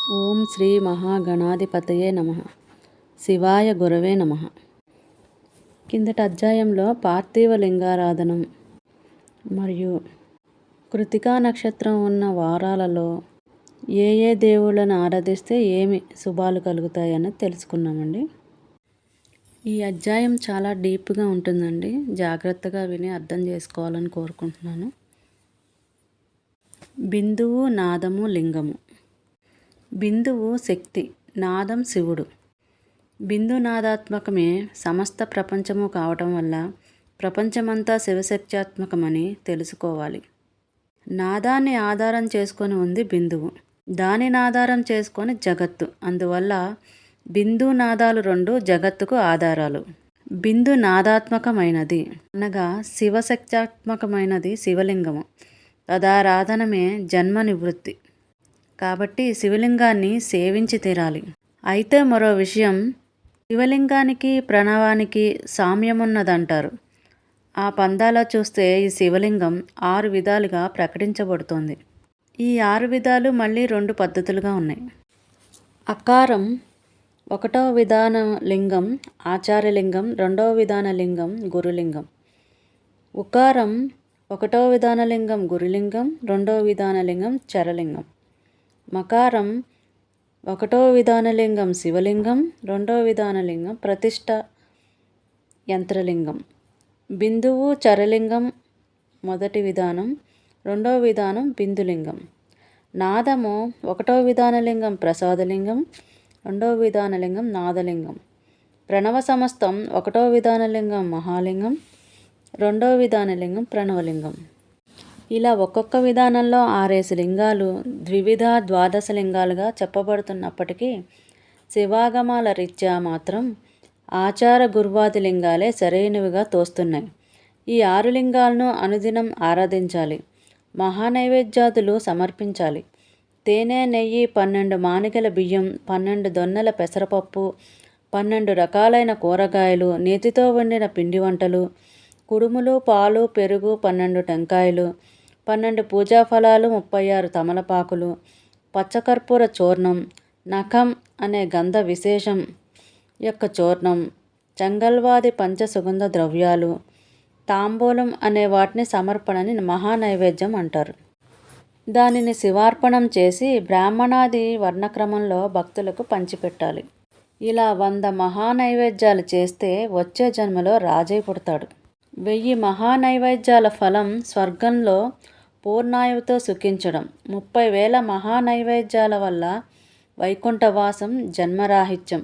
ఓం శ్రీ మహాగణాధిపతయే నమః. శివాయ గురవే నమః. కిందటి అధ్యాయంలో పార్థివ లింగారాధనం మరియు కృతికా నక్షత్రం ఉన్న వారాలలో ఏ ఏ దేవుళ్ళను ఆరాధిస్తే ఏమి శుభాలు కలుగుతాయని తెలుసుకున్నామండి. ఈ అధ్యాయం చాలా డీప్గా ఉంటుందండి. జాగ్రత్తగా విని అర్థం చేసుకోవాలని కోరుకుంటున్నాను. బిందువు, నాదము, లింగము. బిందువు శక్తి, నాదం శివుడు. బిందు నాదాత్మకమే సమస్త ప్రపంచము కావటం వల్ల ప్రపంచమంతా శివశక్త్యాత్మకమని తెలుసుకోవాలి. నాదాన్ని ఆధారం చేసుకొని ఉంది బిందువు, దానిని ఆధారం చేసుకొని జగత్తు. అందువల్ల బిందు నాదాలు రెండు జగత్తుకు ఆధారాలు. బిందు నాదాత్మకమైనది అనగా శివశక్త్యాత్మకమైనది శివలింగము. తదారాధనమే జన్మ నివృత్తి. కాబట్టి శివలింగాన్ని సేవించి తీరాలి. అయితే మరో విషయం, శివలింగానికి ప్రణవానికి సామ్యమున్నదంటారు. ఆ పందాలో చూస్తే ఈ శివలింగం 6 విధాలుగా ప్రకటించబడుతోంది. ఈ 6 విధాలు మళ్ళీ 2 పద్ధతులుగా ఉన్నాయి. అకారం 1వ విధాన లింగం ఆచార్యలింగం, 2వ విధాన లింగం గురులింగం. ఉకారం 1వ విధాన లింగం గురులింగం, 2వ విధాన లింగం చరలింగం. మకారం 1వ విధాన లింగం శివలింగం, 2వ విధాన లింగం ప్రతిష్ట యంత్రలింగం. బిందువు చరలింగం మొదటి విధానం, 2వ విధానం బిందులింగం. నాదము 1వ విధాన లింగం ప్రసాదలింగం, 2వ విధాన లింగం నాదలింగం. ప్రణవ సమస్తం 1వ విధాన లింగం మహాలింగం, 2వ విధాన లింగం ప్రణవలింగం. ఇలా ఒక్కొక్క విధానంలో 6 లింగాలు ద్వివిధ ద్వాదశ లింగాలుగా చెప్పబడుతున్నప్పటికీ శివాగమాల రీత్యా మాత్రం ఆచార గుర్వాది లింగాలే సరైనవిగా తోస్తున్నాయి. ఈ 6 లింగాలను అనుదినం ఆరాధించాలి. మహానైవేద్యాదులు సమర్పించాలి. తేనె, నెయ్యి, 12 మానికల బియ్యం, 12 దొన్నెల పెసరపప్పు, 12 రకాలైన కూరగాయలు, నేతితో వండిన పిండి వంటలు, కుడుములు, పాలు, పెరుగు, 12 టెంకాయలు, 12 పూజా ఫలాలు, 36 తమలపాకులు, పచ్చకర్పూర చూర్ణం, నఖం అనే గంధ విశేషం యొక్క చూర్ణం, చంగల్వాది పంచసుగంధ ద్రవ్యాలు, తాంబూలం అనే వాటిని సమర్పణని మహానైవేద్యం అంటారు. దానిని శివార్పణం చేసి బ్రాహ్మణాది వర్ణక్రమంలో భక్తులకు పంచిపెట్టాలి. ఇలా 100 మహానైవేద్యాలు చేస్తే వచ్చే జన్మలో రాజై పుడతాడు. 1000 మహానైవేద్యాల ఫలం స్వర్గంలో పూర్ణాయువుతో సుఖించడం. 30,000 మహానైవేద్యాల వల్ల వైకుంఠవాసం, జన్మరాహిత్యం.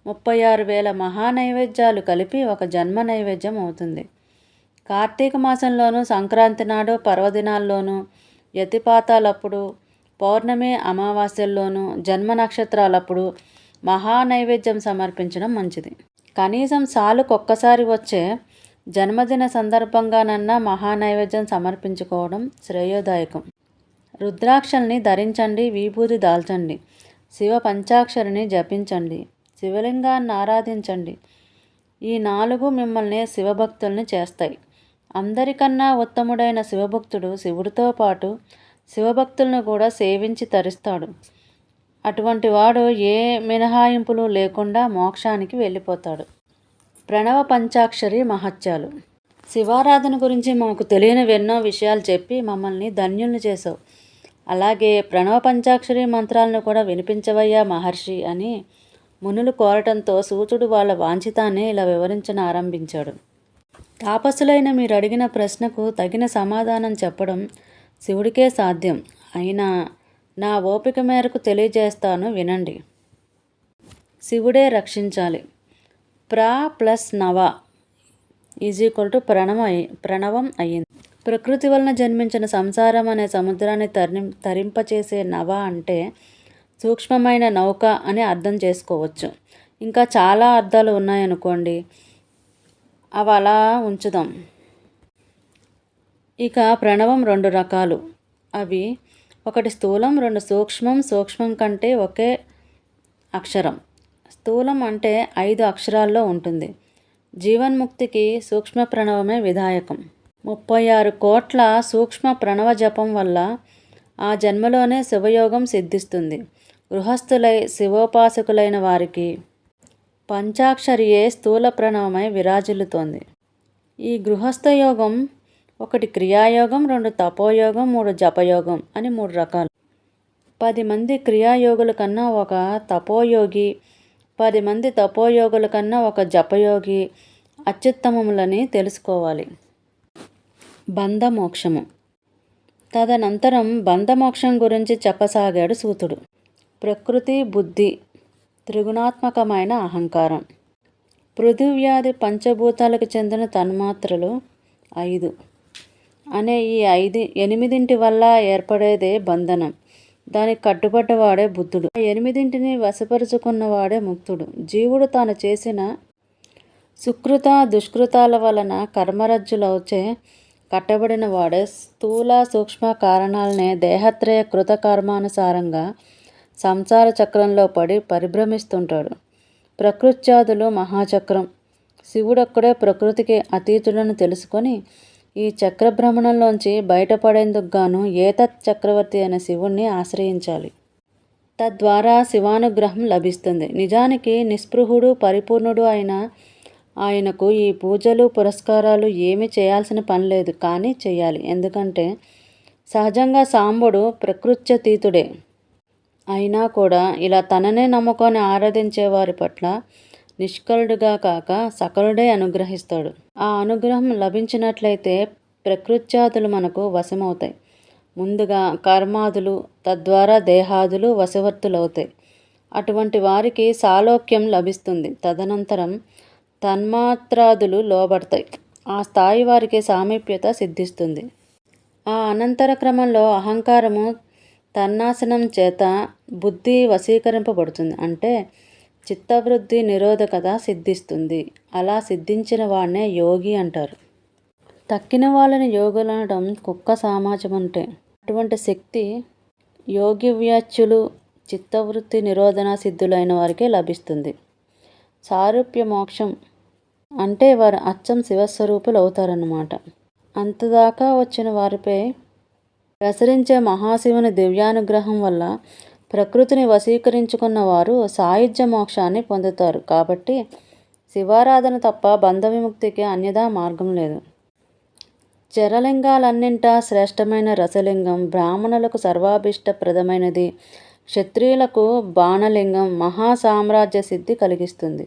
36,000 మహానైవేద్యాలు కలిపి ఒక జన్మ నైవేద్యం అవుతుంది. కార్తీక మాసంలోనూ, సంక్రాంతి నాడు, పర్వదినాల్లోనూ, యతిపాతాలప్పుడు, పౌర్ణమి అమావాస్యల్లోనూ, జన్మ నక్షత్రాలప్పుడు మహానైవేద్యం సమర్పించడం మంచిది. కనీసం సాలుకొక్కసారి వచ్చే జన్మదిన సందర్భంగానన్నా మహానైవేద్యం సమర్పించుకోవడం శ్రేయోదాయకం. రుద్రాక్షల్ని ధరించండి, విభూది దాల్చండి, శివ పంచాక్షరిని జపించండి, శివలింగాన్ని ఆరాధించండి. ఈ 4 మిమ్మల్ని శివభక్తుల్ని చేస్తాయి. అందరికన్నా ఉత్తముడైన శివభక్తుడు శివుడితో పాటు శివభక్తులను కూడా సేవించి తరిస్తాడు. అటువంటి వాడు ఏ మినహాయింపులు లేకుండా మోక్షానికి వెళ్ళిపోతాడు. ప్రణవ పంచాక్షరి మహత్యాలు. శివారాధన గురించి మాకు తెలియనివి ఎన్నో విషయాలు చెప్పి మమ్మల్ని ధన్యుల్ని చేసావు. అలాగే ప్రణవ పంచాక్షరి మంత్రాలను కూడా వినిపించవయ్యా మహర్షి అని మునులు కోరటంతో సూచుడు వాళ్ళ వాంఛితాన్ని ఇలా వివరించన ఆరంభించాడు. తాపసులైన మీరు అడిగిన ప్రశ్నకు తగిన సమాధానం చెప్పడం శివుడికే సాధ్యం. అయినా నా ఓపిక మేరకు తెలియజేస్తాను, వినండి. శివుడే రక్షించాలి. ప్ర+నవ = ప్రణవం అయ్యింది. ప్రకృతి వలన జన్మించిన సంసారం అనే సముద్రాన్ని తరింపచేసే నవ అంటే సూక్ష్మమైన నౌక అని అర్థం చేసుకోవచ్చు. ఇంకా చాలా అర్థాలు ఉన్నాయనుకోండి, అవి అలా ఉంచుదాం. ఇక ప్రణవం 2 రకాలు. అవి 1 స్థూలం, 2 సూక్ష్మం. సూక్ష్మం కంటే ఒకే అక్షరం. స్థూలం అంటే 5 అక్షరాల్లో ఉంటుంది. జీవన్ముక్తికి సూక్ష్మ ప్రణవమే విధాయకం. 36 కోట్ల సూక్ష్మ ప్రణవ జపం వల్ల ఆ జన్మలోనే శివయోగం సిద్ధిస్తుంది. గృహస్థులై శివోపాసకులైన వారికి పంచాక్షరియే స్థూల ప్రణవమై విరాజిల్లుతోంది. ఈ గృహస్థ యోగం ఒకటి క్రియాయోగం, 2 తపోయోగం, 3 జపయోగం అని 3 రకాలు. 10 మంది క్రియాయోగుల కన్నా ఒక తపోయోగి, 10 మంది తపోయోగుల కన్నా ఒక జపయోగి అత్యుత్తమములని తెలుసుకోవాలి. బంధమోక్షము. తదనంతరం బంధమోక్షం గురించి చెప్పసాగాడు సూతుడు. ప్రకృతి, బుద్ధి, త్రిగుణాత్మకమైన అహంకారం. పృథివ్యాది పంచభూతాలకు చెందిన తన్మాత్రలు 5 అనే ఈ 8 వల్ల ఏర్పడేదే బంధనం. దానికి కట్టుబడ్డవాడే బుద్ధుడు. 8 వశపరుచుకున్నవాడే ముక్తుడు. జీవుడు తాను చేసిన సుకృత దుష్కృతాల వలన కర్మరజ్జులవుచే కట్టబడిన వాడే స్థూల సూక్ష్మ కారణాలనే దేహత్రయ కృత కర్మానుసారంగా సంసార చక్రంలో పడి పరిభ్రమిస్తుంటాడు. ప్రకృత్యాదులు మహాచక్రం. శివుడొక్కడే ప్రకృతికి అతీతుడని తెలుసుకొని ఈ చక్రభ్రమణంలోంచి బయటపడేందుకు గాను ఏతత్ చక్రవర్తి అనే శివుణ్ణి ఆశ్రయించాలి. తద్వారా శివానుగ్రహం లభిస్తుంది. నిజానికి నిస్పృహుడు పరిపూర్ణుడు అయిన ఆయనకు ఈ పూజలు పురస్కారాలు ఏమీ చేయాల్సిన పని లేదు, కానీ చెయ్యాలి. ఎందుకంటే సహజంగా సాంబుడు ప్రకృత్యతీతుడే. అయినా కూడా ఇలా తననే నమ్ముకొని ఆరాధించే వారి పట్ల నిష్కలుడుగా కాక సకలుడే అనుగ్రహిస్తాడు. ఆ అనుగ్రహం లభించినట్లయితే ప్రకృత్యాదులు మనకు వశమవుతాయి. ముందుగా కర్మాదులు, తద్వారా దేహాదులు వశవర్తులవుతాయి. అటువంటి వారికి సాలోక్యం లభిస్తుంది. తదనంతరం తన్మాత్రాదులు లోబడతాయి. ఆ స్థాయి వారికి సామీప్యత సిద్ధిస్తుంది. ఆ అనంతర క్రమంలో అహంకారము తన్నాశనం చేత బుద్ధి వశీకరింపబడుతుంది. అంటే చిత్తవృద్ధి నిరోధకత సిద్ధిస్తుంది. అలా సిద్ధించిన వాడినే యోగి అంటారు. తక్కిన వాళ్ళని యోగులనడం కుక్క సమాజం అంటే. అటువంటి శక్తి యోగి వ్యాచ్యులు చిత్తవృత్తి నిరోధన సిద్ధులైన వారికే లభిస్తుంది. సారూప్య మోక్షం అంటే వారు అచ్చం శివస్వరూపులు అవుతారన్నమాట. అంతదాకా వచ్చిన వారిపై ప్రసరించే మహాశివుని దివ్యానుగ్రహం వల్ల ప్రకృతిని వశీకరించుకున్న వారు సాయుధ్య మోక్షాన్ని పొందుతారు. కాబట్టి శివారాధన తప్ప బంధ విముక్తికి అన్యదా మార్గం లేదు. చరలింగాలన్నింటా శ్రేష్టమైన రసలింగం బ్రాహ్మణులకు సర్వాభీష్టప్రదమైనది. క్షత్రియులకు బాణలింగం మహాసామ్రాజ్య సిద్ధి కలిగిస్తుంది.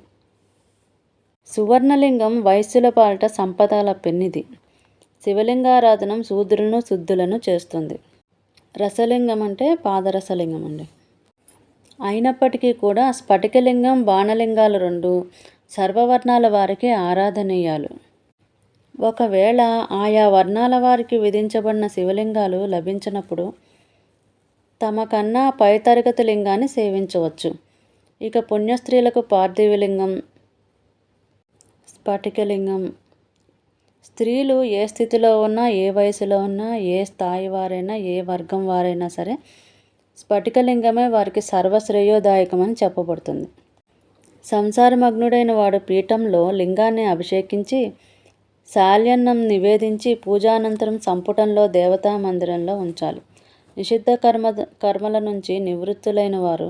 సువర్ణలింగం వైశ్యుల పాలిట సంపదల పెన్నిది. శివలింగారాధనం శూద్రులను శుద్ధులను చేస్తుంది. రసలింగం అంటే పాదరసలింగం అండి. అయినప్పటికీ కూడా స్ఫటికలింగం, బాణలింగాలు 2 సర్వవర్ణాల వారికి ఆరాధనీయాలు. ఒకవేళ ఆయా వర్ణాల వారికి విధించబడిన శివలింగాలు లభించినప్పుడు తమ కన్నా పై తరగతి లింగాన్ని సేవించవచ్చు. ఇక పుణ్యస్త్రీలకు పార్థివలింగం, స్ఫటికలింగం. స్త్రీలు ఏ స్థితిలో ఉన్నా, ఏ వయసులో ఉన్నా, ఏ స్థాయి వారైనా, ఏ వర్గం వారైనా సరే స్ఫటికలింగమే వారికి సర్వశ్రేయోదాయకమని చెప్పబడుతుంది. సంసారమగ్నుడైన వాడు పీఠంలో లింగాన్ని అభిషేకించి శాల్యన్నం నివేదించి పూజానంతరం సంపుటంలో దేవతా మందిరంలో ఉంచాలి. నిషిద్ధ కర్మల నుంచి నివృత్తులైన వారు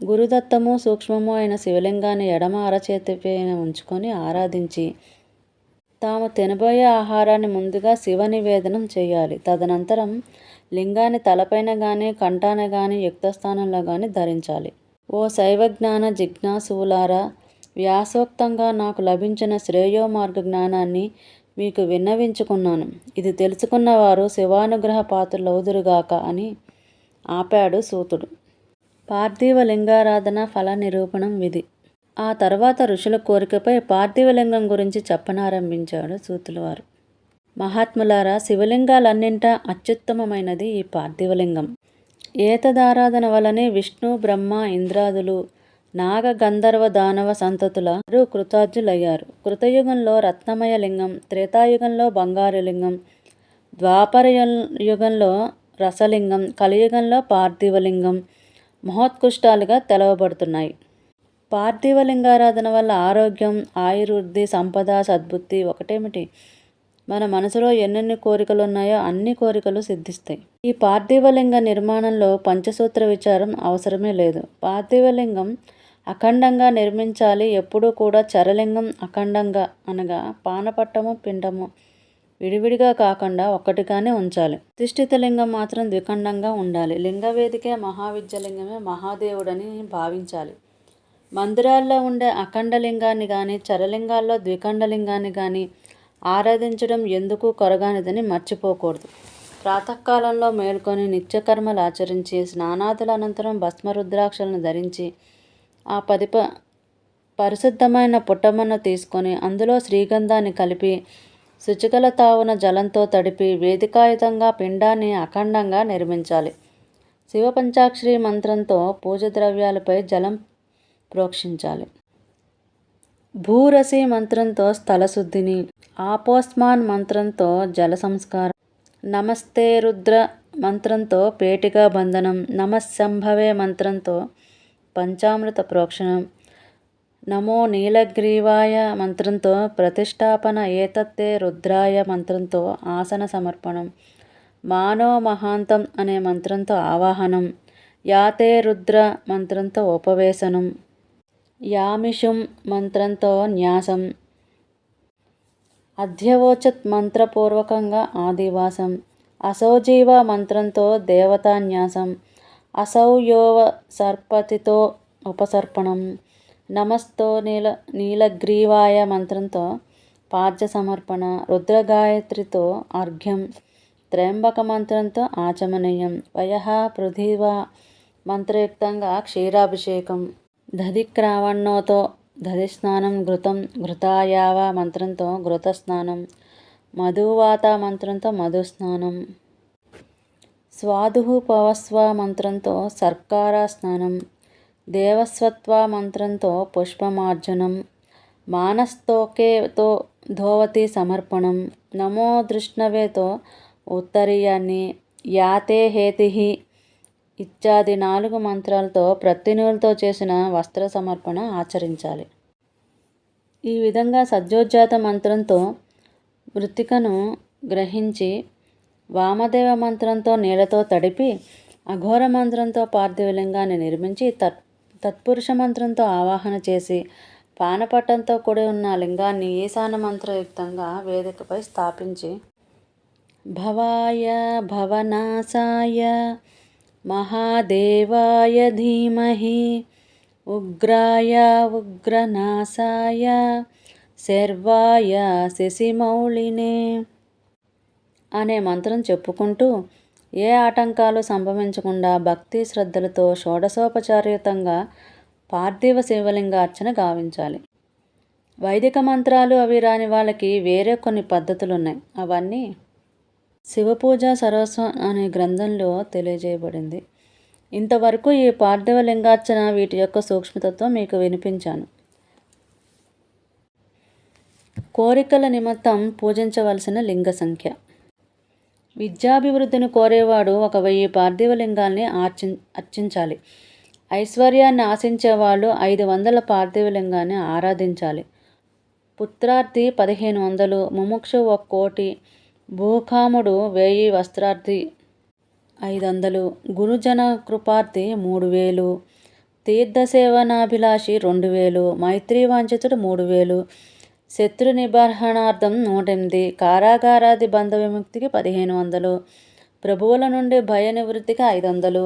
గురుదత్తము సూక్ష్మము అయిన శివలింగాన్ని ఎడమ అరచేతిపైన ఉంచుకొని ఆరాధించి తాము తినబోయే ఆహారాన్ని ముందుగా శివ నివేదనం చేయాలి. తదనంతరం లింగాన్ని తలపైన కానీ కంఠాన కానీ యుక్తస్థానంలో కానీ ధరించాలి. ఓ శైవజ్ఞాన జిజ్ఞాసులారా, వ్యాసోక్తంగా నాకు లభించిన శ్రేయో మార్గ జ్ఞానాన్ని మీకు విన్నవించుకున్నాను. ఇది తెలుసుకున్న వారు శివానుగ్రహ పాత్రులవుదురుగాక అని ఆపాడు సూతుడు. పార్థివ లింగారాధన ఫల నిరూపణం విధి. ఆ తర్వాత ఋషుల కోరికపై పార్థివలింగం గురించి చెప్పనారంభించాడు సూతుల వారు. మహాత్ములారా, శివలింగాలన్నింటా అత్యుత్తమమైనది ఈ పార్థివలింగం. ఏతదారాధన వలనే విష్ణు, బ్రహ్మ, ఇంద్రాదులు, నాగ, గంధర్వ, దానవ సంతతులు కృతార్థులయ్యారు. కృతయుగంలో రత్నమయ లింగం, త్రేతాయుగంలో బంగారు లింగం, ద్వాపర యుగంలో రసలింగం, కలియుగంలో పార్థివలింగం మహోత్కృష్టాలుగా తెలవబడుతున్నాయి. పార్థివలింగారాధన వల్ల ఆరోగ్యం, ఆయుర్వృద్ధి, సంపద, సద్బుద్ధి ఒకటేమిటి మన మనసులో ఎన్నెన్ని కోరికలు ఉన్నాయో అన్ని కోరికలు సిద్ధిస్తాయి. ఈ పార్థివలింగ నిర్మాణంలో పంచసూత్ర విచారం అవసరమే లేదు. పార్థివలింగం అఖండంగా నిర్మించాలి. ఎప్పుడూ కూడా చరలింగం అఖండంగా అనగా పానపట్టము పిండము విడివిడిగా కాకుండా ఒక్కటిగానే ఉంచాలి. ప్రతిష్ఠిత లింగం మాత్రం ద్విఖండంగా ఉండాలి. లింగవేదికే మహావిద్యలింగమే మహాదేవుడని భావించాలి. మందిరాల్లో ఉండే అఖండలింగాన్ని కానీ చరలింగాల్లో ద్విఖండలింగాన్ని కానీ ఆరాధించడం ఎందుకు కొరగానిదని మర్చిపోకూడదు. ప్రాతకాలంలో మేల్కొని నిత్యకర్మలు ఆచరించి స్నానాదుల అనంతరం భస్మరుద్రాక్షలను ధరించి ఆ పరిశుద్ధమైన పుట్టమన్ను తీసుకొని అందులో శ్రీగంధాన్ని కలిపి శుచికల తావున జలంతో తడిపి వేదికాయుతంగా పిండాన్ని అఖండంగా నిర్మించాలి. శివపంచాక్షరి మంత్రంతో పూజ ద్రవ్యాలపై జలం ప్రోక్షించాలి. భూరసి మంత్రంతో స్థలశుద్ధిని, ఆపోస్మాన్ మంత్రంతో జల సంస్కారం, నమస్తే రుద్ర మంత్రంతో పేటికా బంధనం, నమస్సంభవే మంత్రంతో పంచామృత ప్రోక్షణం, నమో నీలగ్రీవాయ మంత్రంతో ప్రతిష్టాపన, ఏతత్తే రుద్రాయ మంత్రంతో ఆసన సమర్పణం, మానో మహాంతం అనే మంత్రంతో ఆవాహనం, యాతే రుద్ర మంత్రంతో ఉపవేశనం, యామిషుం మంత్రంతో న్యాసం, అధ్యవోచత్ మంత్రపూర్వకంగా ఆదివాసం, అసౌజీవ మంత్రంతో దేవతాన్యాసం, అసౌయోవ సర్పతితో ఉపసర్పణం, నమస్తో నీలగ్రీవాయ మంత్రంతో పాద్య సమర్పణ, రుద్రగాయత్రితో అర్ఘ్యం, త్రయంబక మంత్రంతో ఆచమనీయం, వయః పృథివా మంత్రయుక్తంగా క్షీరాభిషేకం, దధిక్రావణోతో దధిస్నానం, ఘృతం ఘృతాయావ మంత్రంతో ఘృతస్నానం, మధువాత మంత్రంతో మధుస్నానం, స్వాదుః పవస్వ మంత్రంతో సర్కార స్నానం, దేవస్వత్వ మంత్రంతో పుష్పమార్జనం, మానస్తోకేతో ధోవతి సమర్పణం, నమో దృష్ణవేతో ఉత్తరీయాన్ని, యాతే హేతిః ఇత్యాది 4 మంత్రాలతో ప్రత్తినూలుతో చేసిన వస్త్ర సమర్పణ ఆచరించాలి. ఈ విధంగా సద్యోజాత మంత్రంతో మృత్తికను గ్రహించి వామదేవ మంత్రంతో నీళ్లతో తడిపి అఘోర మంత్రంతో పార్థివలింగాన్ని నిర్మించి తత్పురుష మంత్రంతో ఆవాహన చేసి పానపట్టంతో కూడి ఉన్న లింగాన్ని ఈశాన మంత్రయుక్తంగా వేదికపై స్థాపించి భవాయ భవనాశాయ మహాదేవాయ ధీమహి ఉగ్రాయ ఉగ్రనాశాయ శర్వాయ శశిమౌళినే అనే మంత్రం చెప్పుకుంటూ ఏ ఆటంకాలు సంభవించకుండా భక్తి శ్రద్ధలతో షోడశోపచారయుతంగా పార్థివ శివలింగార్చన గావించాలి. వైదిక మంత్రాలు అవి రాని వాళ్ళకి వేరే కొన్ని పద్ధతులు ఉన్నాయి. అవన్నీ శివపూజ సర్వస్వం అనే గ్రంథంలో తెలియజేయబడింది. ఇంతవరకు ఈ పార్థివ లింగార్చన వీటి యొక్క సూక్ష్మతత్వం మీకు వినిపించాను. కోరికల నిమిత్తం పూజించవలసిన లింగ సంఖ్య. విద్యాభివృద్ధిని కోరేవాడు 1000 పార్థివలింగాల్ని అర్చించాలి. ఐశ్వర్యాన్ని ఆశించేవాళ్ళు 500 పార్థివలింగాన్ని ఆరాధించాలి. పుత్రార్థి 1500, ముముక్షు 1,000,000, భూకాముడు 1000, వస్త్రార్థి 500, గురుజన కృపార్థి 3000, తీర్థసేవనాభిలాషి 2000, మైత్రీవాంఛితుడు 3000, శత్రు నిబర్హణార్థం 108, కారాగారాది బంధ విముక్తికి 1500, ప్రభువుల నుండి భయ నివృత్తికి 500,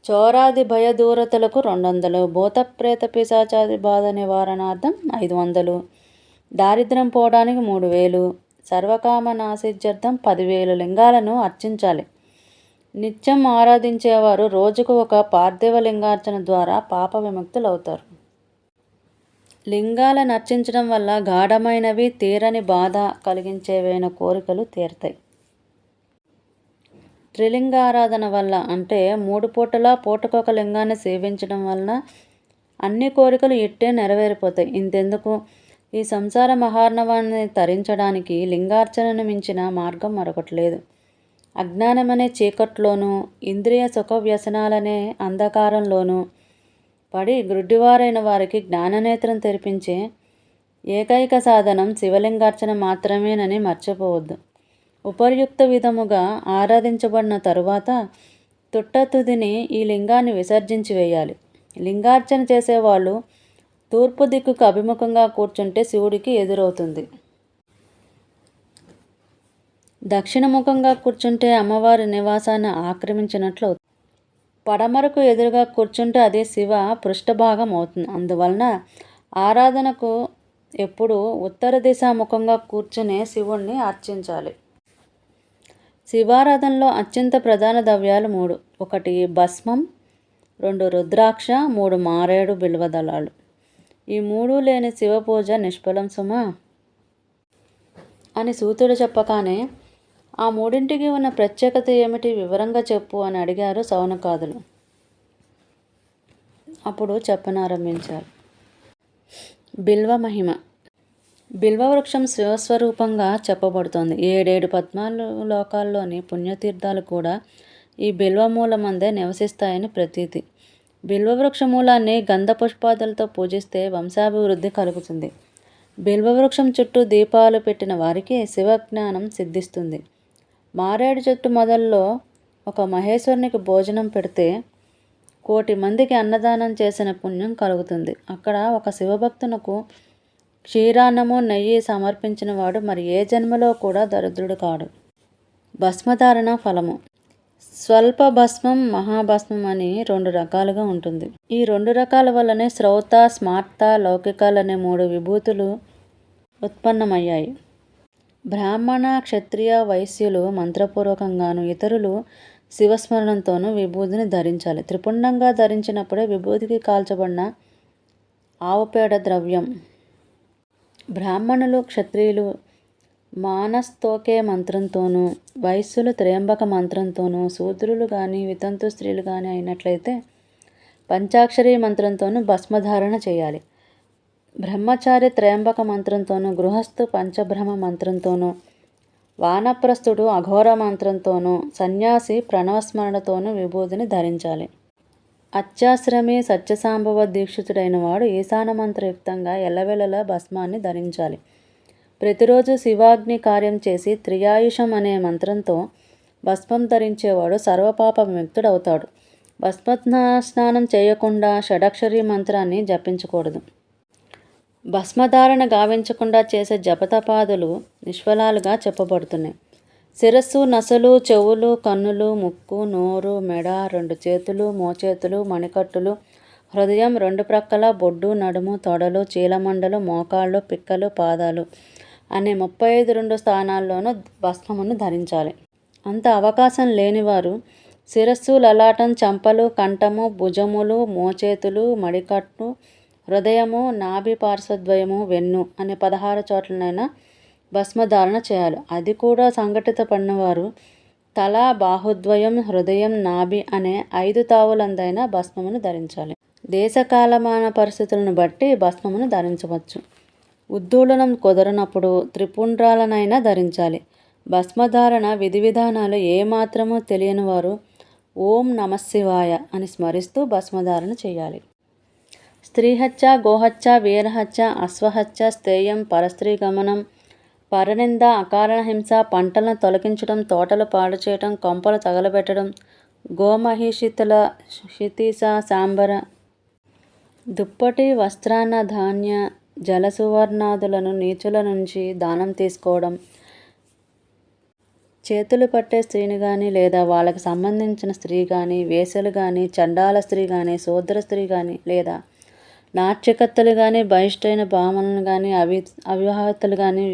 చోరాది భయ దూరతలకు 200, భూతప్రేత పిశాచాది బాధ నివారణార్థం 500, దారిద్ర్యం పోవడానికి 3000, సర్వకామ నాసిత్యర్థం 10,000 లింగాలను అర్చించాలి. నిత్యం ఆరాధించేవారు రోజుకు ఒక పార్థివ లింగార్చన ద్వారా పాప విముక్తులవుతారు. లింగాలను అర్చించడం వల్ల గాఢమైనవి, తీరని బాధ కలిగించేవైన కోరికలు తీరుతాయి. త్రిలింగారాధన వల్ల అంటే 3 పూటలా పూటకొక లింగాన్ని సేవించడం వలన అన్ని కోరికలు ఇట్టే నెరవేరిపోతాయి. ఇంతెందుకు, ఈ సంసార మహార్ణవాన్ని తరించడానికి లింగార్చనను మించిన మార్గం మరొకటి లేదు. అజ్ఞానమనే చీకట్లోనూ ఇంద్రియ సుఖ వ్యసనాలనే అంధకారంలోనూ పడి గ్రుడ్డివారైన వారికి జ్ఞాననేత్రం తెరిపించే ఏకైక సాధనం శివలింగార్చన మాత్రమేనని మర్చిపోవద్దు. ఉపర్యుక్త విధముగా ఆరాధించబడిన తరువాత తుట్టతుదిని ఈ లింగాన్ని విసర్జించి వేయాలి. లింగార్చన చేసేవాళ్ళు తూర్పు దిక్కుకు అభిముఖంగా కూర్చుంటే శివుడికి ఎదురవుతుంది. దక్షిణముఖంగా కూర్చుంటే అమ్మవారి నివాసాన్ని ఆక్రమించినట్లు అవుతుంది. పడమరకు ఎదురుగా కూర్చుంటే అది శివ పృష్ఠభాగం అవుతుంది. అందువలన ఆరాధనకు ఎప్పుడు ఉత్తర దిశాముఖంగా కూర్చునే శివుణ్ణి అర్చించాలి. శివారాధనలో అత్యంత ప్రధాన ద్రవ్యాలు 3. 1 భస్మం, 2 రుద్రాక్ష, 3 మారేడు బిల్వదళాలు. ఈ 3 లేని శివ పూజ నిష్ఫలం సుమా అని సూతుడు చెప్పగానే ఆ 3ంటికి ఉన్న ప్రత్యేకత ఏమిటి వివరంగా చెప్పు అని అడిగారు శౌనకాదులు. అప్పుడు చెప్పనారంభించారు. బిల్వ మహిమ. బిల్వవృక్షం శివస్వరూపంగా చెప్పబడుతోంది. 7 పద్నాలుగు లోకాల్లోని పుణ్యతీర్థాలు కూడా ఈ బిల్వమూలమందే నివసిస్తాయని ప్రతీతి. బిల్వవృక్ష మూలాన్ని గంధ పుష్పాదులతో పూజిస్తే వంశాభివృద్ధి కలుగుతుంది. బిల్వవృక్షం చుట్టూ దీపాలు పెట్టిన వారికి శివజ్ఞానం సిద్ధిస్తుంది. మారేడు చెట్టు మొదల్లో ఒక మహేశ్వరునికి భోజనం పెడితే 1,000,000 మందికి అన్నదానం చేసిన పుణ్యం కలుగుతుంది. అక్కడ ఒక శివభక్తునకు క్షీరాన్నము నెయ్యి సమర్పించిన వాడు మరి ఏ జన్మలో కూడా దరిద్రుడు కాడు. భస్మధారణ ఫలము. స్వల్ప భస్మం, మహాభస్మం అని 2 రకాలుగా ఉంటుంది. ఈ 2 రకాల వల్లనే శ్రౌత, స్మార్త, లౌకికాలనే 3 విభూతులు ఉత్పన్నమయ్యాయి. బ్రాహ్మణ, క్షత్రియ, వైశ్యులు మంత్రపూర్వకంగాను ఇతరులు శివస్మరణంతోనూ విభూతిని ధరించాలి. త్రిపుండంగా ధరించినప్పుడే విభూతికి కాల్చబడిన ఆవుపేడ ద్రవ్యం. బ్రాహ్మణులు, క్షత్రియులు మానస్తోకే మంత్రంతోనూ, వైశ్యులు త్రయంబక మంత్రంతోనూ, శూద్రులు కానీ వితంతు స్త్రీలు కానీ అయినట్లయితే పంచాక్షరీ మంత్రంతోనూ భస్మధారణ చేయాలి. బ్రహ్మచారి త్రయంబక మంత్రంతోనూ, గృహస్థు పంచబ్రహ్మ మంత్రంతోనూ, వానప్రస్థుడు అఘోర మంత్రంతోనూ, సన్యాసి ప్రణవస్మరణతోనూ విభూతిని ధరించాలి. అత్యాశ్రమి సత్యసాంబవ దీక్షితుడైన వాడు ఈశాన మంత్రయుక్తంగా ఎల్లవెల్లలా భస్మాన్ని ధరించాలి. ప్రతిరోజు శివాగ్ని కార్యం చేసి త్రియాయుషం అనే మంత్రంతో భస్మం ధరించేవాడు సర్వపాప విముక్తుడవుతాడు. భస్మస్నానం చేయకుండా షడక్షరీ మంత్రాన్ని జపించకూడదు. భస్మధారణ గావించకుండా చేసే జపతపాదులు నిష్ఫలాలుగా చెప్పబడుతున్నాయి. శిరస్సు, నసలు, చెవులు, కన్నులు, ముక్కు, నోరు, మెడ, 2 చేతులు, మోచేతులు, మణికట్టులు, హృదయం, 2 ప్రక్కల, బొడ్డు, నడుము, తొడలు, చీలమండలు, మోకాళ్ళు, పిక్కలు, పాదాలు అనే 35 స్థానాల్లోనూ భస్మమును ధరించాలి. అంత అవకాశం లేనివారు శిరస్సు, లలాటం, చంపలు, కంఠము, భుజములు, మోచేతులు, మడికట్టు, హృదయము, నాభి పార్శ్వద్వయము, వెన్ను అనే 16 చోట్లనైనా భస్మధారణ చేయాలి. అది కూడా సంఘటిత పడినవారు తల, బాహుద్వయం, హృదయం, నాభి అనే 5 తావులందైనా భస్మమును ధరించాలి. దేశకాలమాన పరిస్థితులను బట్టి భస్మమును ధరించవచ్చు. ఉద్దూళనం కుదరనప్పుడు త్రిపుండ్రాలనైనా ధరించాలి. భస్మధారణ విధి విధానాలు ఏమాత్రమూ తెలియని వారు ఓం నమశివాయ అని స్మరిస్తూ భస్మధారణ చేయాలి. స్త్రీహత్య, గోహత్య, వీరహత్య, అశ్వహత్య, స్థేయం, పరస్త్రీ గమనం, పరనింద, అకారణ హింస, పంటలను తొలగించడం, తోటలు పాడు చేయడం, కొంపలు తగలబెట్టడం, గోమహిషితుల క్షితీస, సాంబర, దుప్పటి, వస్త్రాన్న, ధాన్య, జలసువర్ణాదులను నీచుల నుంచి దానం తీసుకోవడం, చేతులు పట్టే స్త్రీని కానీ లేదా వాళ్ళకి సంబంధించిన స్త్రీ కానీ, వేశ్యలు కానీ, చండాల స్త్రీ కానీ, శూద్ర స్త్రీ కానీ లేదా నాట్యకత్తలు కానీ, బహిష్టైన భామలను కానీ, అవివాహితులు కానీ,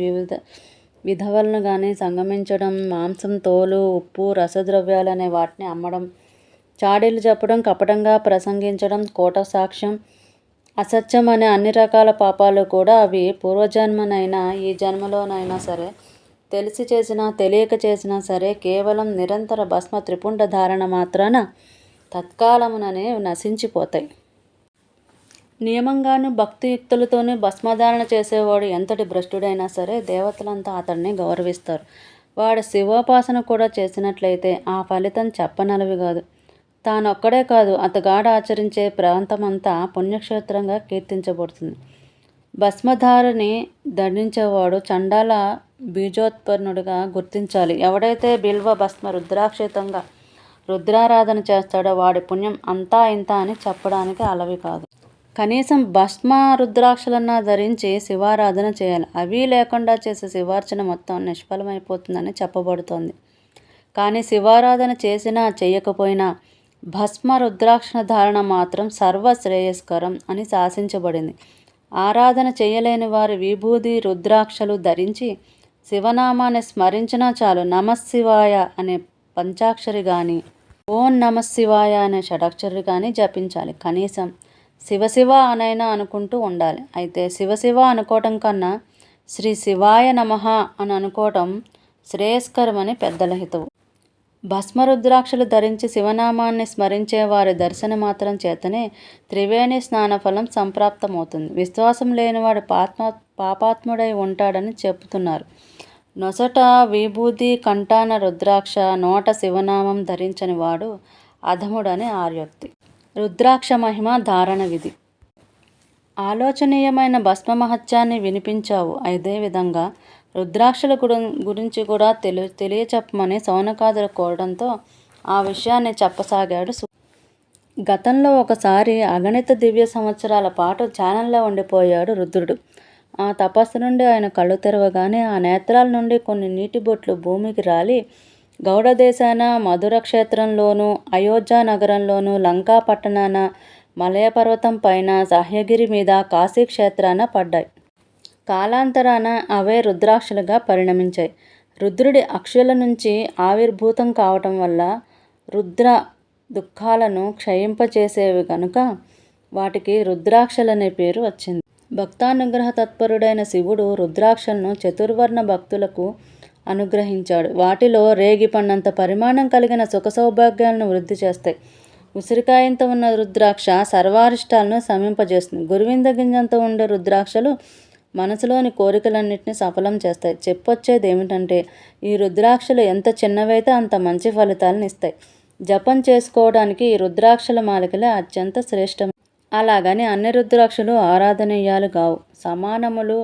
విధవలను కానీ సంగమించడం, మాంసం, తోలు, ఉప్పు, రసద్రవ్యాలు అనే వాటిని అమ్మడం, చాడీలు చెప్పడం, కపటంగా ప్రసంగించడం, కోట సాక్ష్యం, అసత్యం అనే అన్ని రకాల పాపాలు కూడా అవి పూర్వజన్మనైనా ఈ జన్మలోనైనా సరే తెలిసి చేసినా తెలియక చేసినా సరే కేవలం నిరంతర భస్మ త్రిపుండ ధారణ మాత్రాన తత్కాలముననే నశించిపోతాయి. నియమంగాను భక్తియుక్తులతోనే భస్మధారణ చేసేవాడు ఎంతటి భ్రష్టుడైనా సరే దేవతలంతా అతడిని గౌరవిస్తారు. వాడు శివోపాసన కూడా చేసినట్లయితే ఆ ఫలితం చెప్పనలవి కాదు. తానొక్కడే కాదు, అతగాడు ఆచరించే ప్రాంతమంతా పుణ్యక్షేత్రంగా కీర్తించబడుతుంది. భస్మధారిని ధరించేవాడు చండాల బీజోత్పన్నుడిగా గుర్తించాలి. ఎవడైతే బిల్వ భస్మ రుద్రాక్షితంగా రుద్రారాధన చేస్తాడో వాడి పుణ్యం అంతా ఇంత అని చెప్పడానికి అలవి కాదు. కనీసం భస్మ రుద్రాక్షలన్నా ధరించి శివారాధన చేయాలి. అవి లేకుండా చేసే శివార్చన మొత్తం నిష్ఫలమైపోతుందని చెప్పబడుతోంది. కానీ శివారాధన చేసినా చేయకపోయినా భస్మ రుద్రాక్ష ధారణ మాత్రం సర్వశ్రేయస్కరం అని శాసించబడింది. ఆరాధన చేయలేని వారు విభూది రుద్రాక్షలు ధరించి శివనామాన్ని స్మరించినా చాలు. నమశివాయ అనే పంచాక్షరి కానీ ఓం నమశివాయ అనే షడాక్షరి కానీ జపించాలి. కనీసం శివశివ అనైనా అనుకుంటూ ఉండాలి. అయితే శివశివ అనుకోవటం కన్నా శ్రీ శివాయ నమః అని అనుకోవటం శ్రేయస్కరమని పెద్దల హితవు. భస్మరుద్రాక్షలు ధరించి శివనామాన్ని స్మరించే వారి దర్శన మాత్రం చేతనే త్రివేణి స్నానఫలం సంప్రాప్తమవుతుంది. విశ్వాసం లేనివాడు పాపాత్ముడై ఉంటాడని చెబుతున్నారు. నొసట విభూతి, కంఠాన రుద్రాక్ష, నోట శివనామం ధరించని వాడు అధముడని ఆర్యోక్తి. రుద్రాక్ష మహిమ ధారణ విధి. ఆలోచనీయమైన భస్మ మహత్యాన్ని వినిపించావు. అదేవిధంగా రుద్రాక్షల గురించి కూడా తెలియచెప్పమని శౌనకాదులు కోరడంతో ఆ విషయాన్ని చెప్పసాగాడు. గతంలో ఒకసారి అగణిత దివ్య సంవత్సరాల పాటు ధ్యానంలో ఉండిపోయాడు రుద్రుడు. ఆ తపస్సు నుండి ఆయన కళ్ళు తెరవగానే ఆ నేత్రాల నుండి కొన్ని నీటి బొట్లు భూమికి రాలి గౌడ దేశాన, మధుర క్షేత్రంలోనూ, అయోధ్య నగరంలోనూ, లంకా పట్టణాన, మలయ పర్వతం పైన, సహ్యగిరి మీద, కాశీ క్షేత్రాన పడ్డాయి. కాలాంతరాన అవే రుద్రాక్షలుగా పరిణమించాయి. రుద్రుడి అక్షుల నుంచి ఆవిర్భూతం కావటం వల్ల రుద్ర దుఃఖాలను క్షయింపచేసేవి కనుక వాటికి రుద్రాక్షలనే పేరు వచ్చింది. భక్తానుగ్రహ తత్పరుడైన శివుడు రుద్రాక్షలను చతుర్వర్ణ భక్తులకు అనుగ్రహించాడు. వాటిలో రేగి పన్నంత పరిమాణం కలిగిన సుఖ సౌభాగ్యాలను వృద్ధి చేస్తాయి. ఉసిరికాయంత ఉన్న రుద్రాక్ష సర్వారిష్టాలను శమింపజేస్తుంది. గురువింద గింజంత ఉండే రుద్రాక్షలు మనసులోని కోరికలన్నింటినీ సఫలం చేస్తాయి. చెప్పొచ్చేది ఏమిటంటే ఈ రుద్రాక్షలు ఎంత చిన్నవైతే అంత మంచి ఫలితాలను ఇస్తాయి. జపం చేసుకోవడానికి ఈ రుద్రాక్షల మాలికలే అత్యంత శ్రేష్టం. అలాగని అన్ని రుద్రాక్షలు ఆరాధనీయాలు కావు. సమానములు,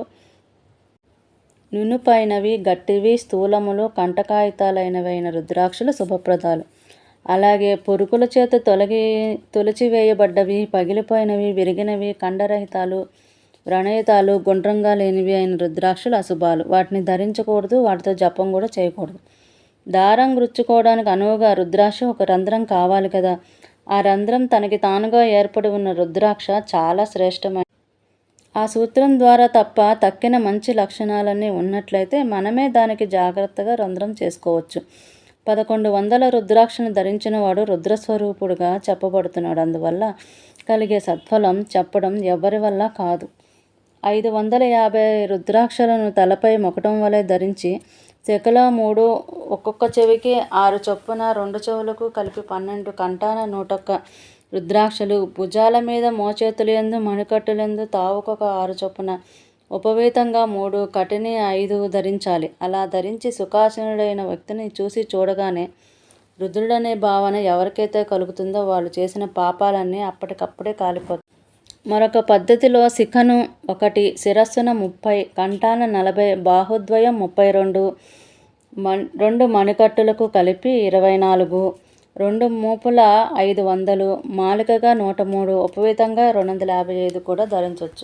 నునుపైనవి, గట్టివి, స్థూలములు, కంటకాయితాలైనవైన రుద్రాక్షలు శుభప్రదాలు. అలాగే పురుకుల చేత తొలచివేయబడ్డవి, పగిలిపోయినవి, విరిగినవి, ఖండరహితాలు, వ్రణయుతాలు, గుండ్రంగా లేనివి అయిన రుద్రాక్షలు అశుభాలు. వాటిని ధరించకూడదు. వాటితో జపం కూడా చేయకూడదు. దారం గుచ్చుకోవడానికి అనువుగా రుద్రాక్ష ఒక రంధ్రం కావాలి కదా. ఆ రంధ్రం తనకి తానుగా ఏర్పడి ఉన్న రుద్రాక్ష చాలా శ్రేష్టమైన. ఆ సూత్రం ద్వారా తప్ప తక్కిన మంచి లక్షణాలన్నీ ఉన్నట్లయితే మనమే దానికి జాగ్రత్తగా రంధ్రం చేసుకోవచ్చు. 1100 రుద్రాక్షను ధరించిన వాడు రుద్రస్వరూపుడుగా చెప్పబడుతున్నాడు. అందువల్ల కలిగే సత్ఫలం చెప్పడం ఎవరి వల్ల కాదు. 550 రుద్రాక్షలను తలపై మొకటం వలె ధరించి చెకలో 3, ఒక్కొక్క చెవికి 6 చొప్పున 2 చెవులకు కలిపి 12, కంఠాన 101 రుద్రాక్షలు, భుజాల మీద, మోచేతులందు, మణికట్టులందు తావుకొక 6 చొప్పున, ఉపవీతంగా 3, కటిని 5 ధరించాలి. అలా ధరించి సుఖాసీనుడైన వ్యక్తిని చూడగానే రుద్రుడనే భావన ఎవరికైతే కలుగుతుందో వాళ్ళు చేసిన పాపాలన్నీ అప్పటికప్పుడే కాలిపోతాయి. మరొక పద్ధతిలో శిఖను 1, శిరస్సున 30, కంఠాన 40, బాహుద్వయం 32, 2 మణికట్టులకు కలిపి 24, 2 మూపుల 500, మాలికగా 103, ఉపవీతంగా 255 కూడా ధరించవచ్చు.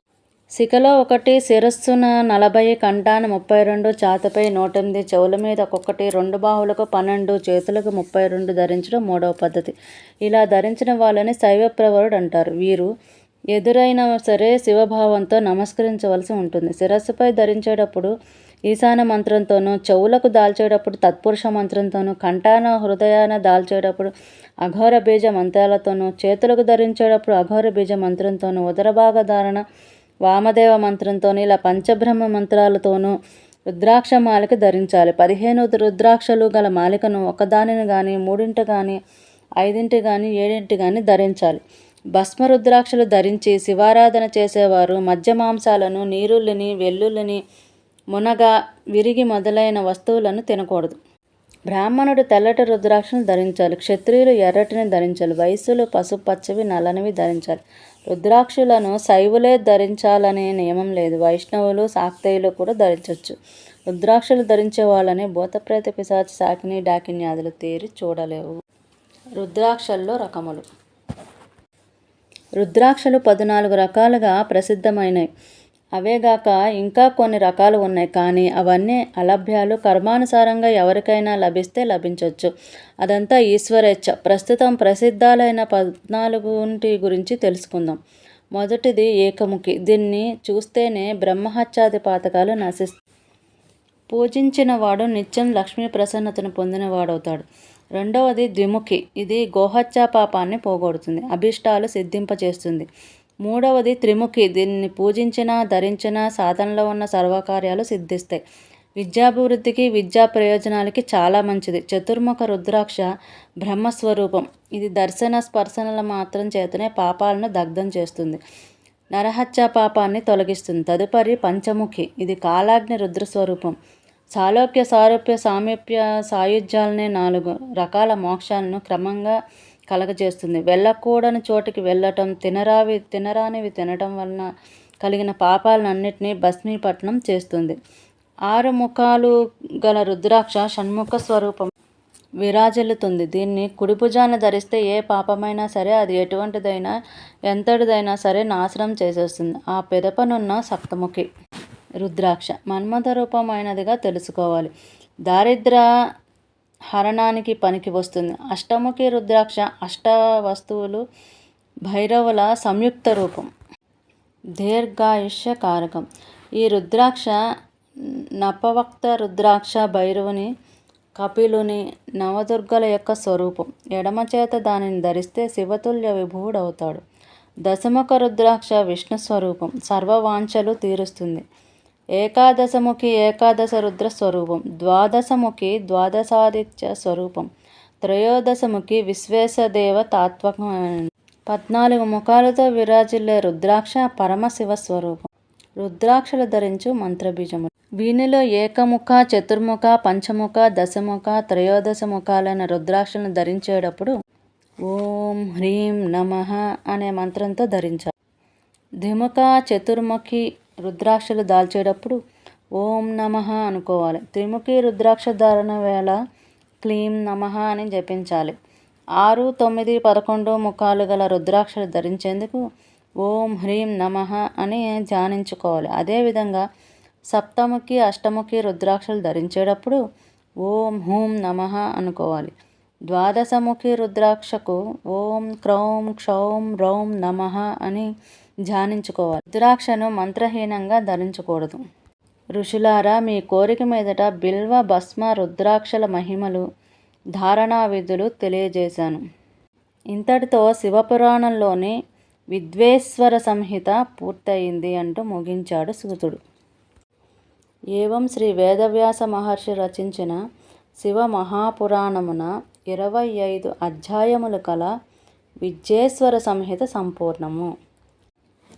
శిఖలో 1, శిరస్సున 40, కంఠాన 32, ఛాతపై 108, చెవుల మీద ఒక్కొక్కటి, 2 బాహువులకు 12, చేతులకు 32 ధరించడం 3వ పద్ధతి. ఇలా ధరించిన వాళ్ళని శైవప్రవరుడు అంటారు. వీరు ఎదురైనా సరే శివభావంతో నమస్కరించవలసి ఉంటుంది. శిరస్సుపై ధరించేటప్పుడు ఈశాన మంత్రంతోనూ, చెవులకు దాల్చేటప్పుడు తత్పురుష మంత్రంతోనూ, కంఠాన హృదయాన దాల్చేటప్పుడు అఘోర బీజ మంత్రాలతోనూ, చేతులకు ధరించేటప్పుడు అఘోర బీజ మంత్రంతోనూ, ఉదరభాగ ధారణ వామదేవ మంత్రంతోనూ, ఇలా పంచబ్రహ్మ మంత్రాలతోనూ రుద్రాక్ష మాలిక ధరించాలి. 15 రుద్రాక్షలు గల మాలికను ఒకదానిని కానీ, 3 కానీ, 5 కానీ, 7 కానీ ధరించాలి. భస్మ రుద్రాక్షలు ధరించి శివారాధన చేసేవారు మధ్య మాంసాలను, నీరుల్లిని, వెల్లుల్లిని, మునగ, విరిగి మొదలైన వస్తువులను తినకూడదు. బ్రాహ్మణుడు తెల్లటి రుద్రాక్షను ధరించాలి. క్షత్రియులు ఎర్రటిని ధరించాలి. వైశ్యులు పసుపు పచ్చవి నల్లనివి ధరించాలి. రుద్రాక్షులను శైవులే ధరించాలనే నియమం లేదు. వైష్ణవులు శాక్తేయులు కూడా ధరించవచ్చు. రుద్రాక్షలు ధరించే వాళ్ళని భూతప్రేత పిశాచి శాకిని డాకిన్యాదులు తేరి చూడలేవు. రుద్రాక్షల్లో రకములు. రుద్రాక్షలు 14 రకాలుగా ప్రసిద్ధమైనవి. అవేగాక ఇంకా కొన్ని రకాలు ఉన్నాయి. కానీ అవన్నీ అలభ్యాలు. కర్మానుసారంగా ఎవరికైనా లభిస్తే లభించవచ్చు. అదంతా ఈశ్వరేచ్ఛ. ప్రస్తుతం ప్రసిద్ధాలైన 14 గురించి తెలుసుకుందాం. మొదటిది ఏకముఖి. దీన్ని చూస్తేనే బ్రహ్మహత్యాది పాతకాలు నశిస్తాయి. పూజించిన వాడు నిత్యం లక్ష్మీ ప్రసన్నతను పొందినవాడవుతాడు. రెండవది ద్విముఖి. ఇది గోహత్యా పాపాన్ని పోగొడుతుంది, అభిష్టాలు సిద్ధింపచేస్తుంది. మూడవది త్రిముఖి. దీన్ని పూజించినా ధరించినా సాధనలో ఉన్న సర్వకార్యాలు సిద్ధిస్తాయి. విద్యాభివృద్ధికి విద్యా ప్రయోజనాలకి చాలా మంచిది. చతుర్ముఖ రుద్రాక్ష బ్రహ్మస్వరూపం. ఇది దర్శన స్పర్శనల మాత్రం చేతనే పాపాలను దగ్ధం చేస్తుంది, నరహత్యా పాపాన్ని తొలగిస్తుంది. తదుపరి పంచముఖి. ఇది కాలాగ్ని రుద్రస్వరూపం. సాలోక్య సారూప్య సామీప్య సాయుధ్యాలనే 4 రకాల మోక్షాలను క్రమంగా కలగజేస్తుంది. వెళ్ళకూడని చోటికి వెళ్ళటం, తినరానివి తినటం వలన కలిగిన పాపాలన్నింటినీ భస్మీపట్నం చేస్తుంది. 6 ముఖాలు గల రుద్రాక్ష షణ్ముఖ స్వరూపం విరాజిల్లుతుంది. దీన్ని కుడిభుజాన్ని ధరిస్తే ఏ పాపమైనా సరే, అది ఎటువంటిదైనా ఎంతటిదైనా సరే నాశనం చేసేస్తుంది. ఆ పెదపనున్న సప్తముఖి రుద్రాక్ష మన్మథ రూపమైనదిగా తెలుసుకోవాలి. దారిద్ర హరణానికి పనికి వస్తుంది. అష్టముఖి రుద్రాక్ష అష్ట వస్తువులు భైరవుల సంయుక్త రూపం, దీర్ఘాయుష్య కారకం. ఈ రుద్రాక్ష నపవక్త రుద్రాక్ష భైరవుని, కపిలుని, నవదుర్గల యొక్క స్వరూపం. ఎడమ చేత దానిని ధరిస్తే శివతుల్య విభువుడవుతాడు. దశముఖ రుద్రాక్ష విష్ణు స్వరూపం, సర్వవాంఛలు తీరుస్తుంది. ఏకాదశముఖి ఏకాదశ రుద్ర స్వరూపం. ద్వాదశముఖి ద్వాదశాదిత్య స్వరూపం. త్రయోదశముఖి విశ్వేశదేవ తాత్వకమైన. 14 ముఖాలతో విరాజిల్లే రుద్రాక్ష పరమశివ స్వరూపం. రుద్రాక్షలు ధరించు మంత్రబీజములు. వీనిలో ఏకముఖ, చతుర్ముఖ, పంచముఖ, దశముఖ, త్రయోదశ ముఖాలైన రుద్రాక్షలను ధరించేటప్పుడు ఓం హ్రీం నమః అనే మంత్రంతో ధరించాలి. ద్విముఖ, చతుర్ముఖి రుద్రాక్షలు దాల్చేటప్పుడు ఓం నమః అనుకోవాలి. త్రిముఖి రుద్రాక్ష ధారణ వేళ క్లీం నమః అని జపించాలి. 6, 9, 11 ముఖాలు గల రుద్రాక్షలు ధరించేందుకు ఓం హ్రీం నమః అని ధ్యానించుకోవాలి. అదేవిధంగా సప్తముఖి, అష్టముఖి రుద్రాక్షలు ధరించేటప్పుడు ఓం హూం నమః అనుకోవాలి. ద్వాదశముఖి రుద్రాక్షకు ఓం క్రౌం క్షౌం రౌం నమః అని ధ్యానించుకోవాలి. రుద్రాక్షను మంత్రహీనంగా ధరించకూడదు. ఋషులారా, మీ కోరిక మీదట బిల్వ భస్మ రుద్రాక్షల మహిమలు, ధారణా విధులు తెలియజేశాను. ఇంతటితో శివపురాణంలోని విద్వేశ్వర సంహిత పూర్తయింది అంటూ ముగించాడు సూతుడు. ఏవం శ్రీ వేదవ్యాస మహర్షి రచించిన శివ మహాపురాణమున 25 అధ్యాయములు కల విద్యేశ్వర సంహిత సంపూర్ణము.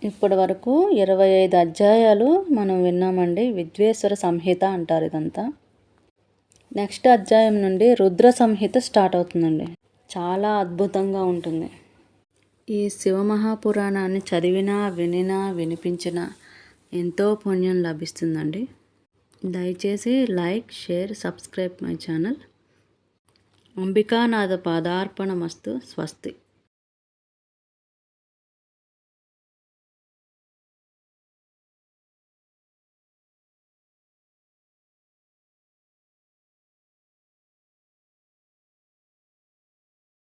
ఇప్పటి వరకు 25 అధ్యాయాలు మనం విన్నామండి. విద్వేశ్వర సంహిత అంటారు ఇదంతా. నెక్స్ట్ అధ్యాయం నుండి రుద్ర సంహిత స్టార్ట్ అవుతుందండి. చాలా అద్భుతంగా ఉంటుంది. ఈ శివమహాపురాణాన్ని చదివినా వినినా వినిపించినా ఎంతో పుణ్యం లభిస్తుందండి. దయచేసి like, share, subscribe my channel. అంబికానాథ పాదార్పణమస్తు. స్వస్తి.